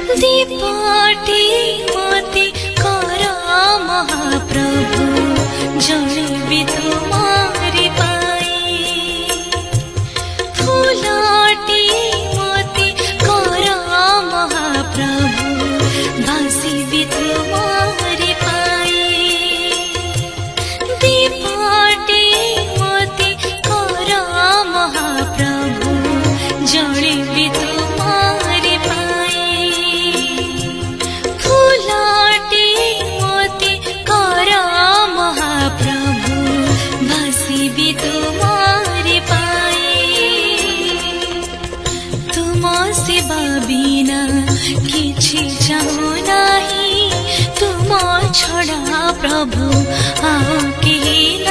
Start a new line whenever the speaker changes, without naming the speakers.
दीपटी मते कर महाप्रभु जलिबि तुम्हारी पाई फूलटी मते कर महाप्रभु भासिबि तुम्हारी पाई दीपटी मते कर महाप्रभु जलिबि तुम्हारी पाई फूलटी मते कर महाप्रभु भासिबि तुम्हारी पाई तुम सेवा बिना किछि चाहू नाही तुम छड़ा प्रभु आ केही